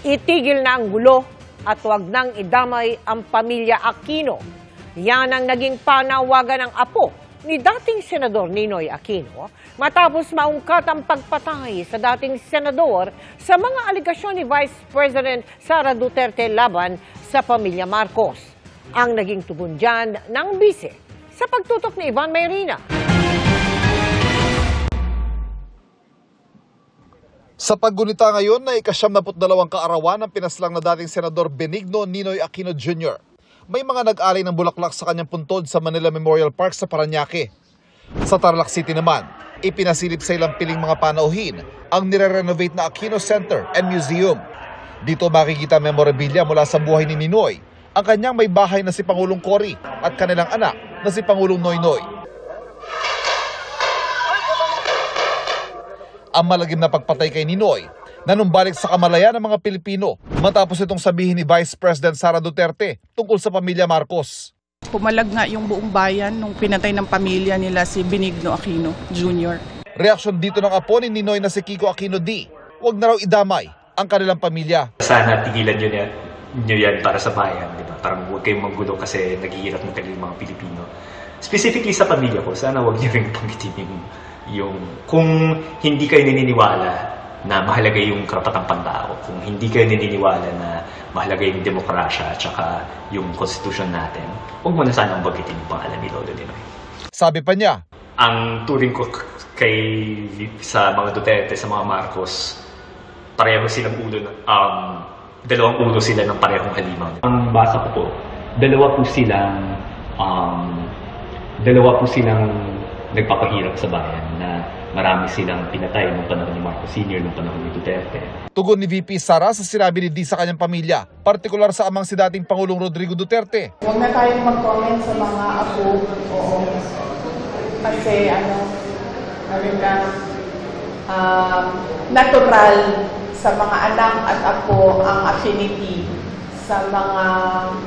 Itigil na ang gulo at huwag nang idamay ang pamilya Aquino. Yan ang naging panawagan ng apo ni dating Senador Ninoy Aquino matapos maungkat ang pagpatay sa dating senador sa mga aligasyon ni Vice President Sara Duterte laban sa pamilya Marcos. Ang naging tugon dyan ng bise sa pagtutok ni Ivan Mayrina. Sa paggunita ngayon na ika-72 kaarawan ng pinaslang na dating Senador Benigno Ninoy Aquino Jr., may mga nag-alay ng bulaklak sa kanyang puntod sa Manila Memorial Park sa Parañaque. Sa Tarlac City naman, ipinasilip sa ilang piling mga panauhin ang nire-renovate na Aquino Center and Museum. Dito makikita memorabilia mula sa buhay ni Ninoy, ang kanyang may bahay na si Pangulong Cory at kanilang anak na si Pangulong Noynoy. Ang malagim na pagpatay kay Ninoy nanumbalik sa kamalayan ng mga Pilipino matapos itong sabihin ni Vice President Sara Duterte tungkol sa pamilya Marcos. Pumalag nga yung buong bayan nung pinatay ng pamilya nila si Benigno Aquino Jr. Reaksyon dito ng apo ni Ninoy na si Kiko Aquino D. Huwag na raw idamay ang kanilang pamilya. Sana tigilan nyo yan para sa bayan, di ba? Parang huwag kayong manggulo kasi naghihirap ng kanilang mga Pilipino. Specifically sa pamilya ko, sana huwag nyo rin panggitin yung kung hindi kayo naniniwala na mahalaga yung karapatang pantao, kung hindi kayo naniniwala na mahalaga yung demokrasya at saka yung konstitusyon natin, huwag mo na sanang bagitin yung pangalan ni Lolo Ninoy. Sabi pa niya, ang turing ko sa mga Duterte, sa mga Marcos, pareho silang ulo, dalawang ulo sila ng parehong halimaw. Ang basa ko po, dalawa po silang nagpapahirap sa bayan na marami silang pinatay nung panahon ni Marcos Sr., nung panahon ni Duterte. Tugon ni VP Sara sa sinabi ni D sa kanyang pamilya, partikular sa amang si dating Pangulong Rodrigo Duterte. Huwag na tayong mag-comment sa mga apo. Oo. Kasi natural sa mga anak at apo ang affinity sa mga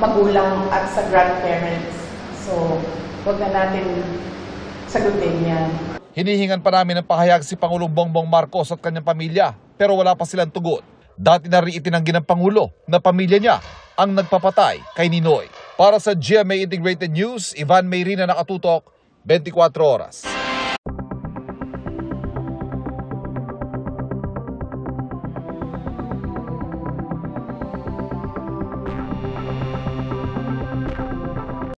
magulang at sa grandparents. So, huwag na natin sagutin yan. Hinihingan pa namin ng pahayag si Pangulong Bongbong Marcos at kanyang pamilya pero wala pa silang tugon. Dati na rin itinanggi ng Pangulo na pamilya niya ang nagpapatay kay Ninoy. Para sa GMA Integrated News, Ivan Mayrina, nakatutok, 24 oras.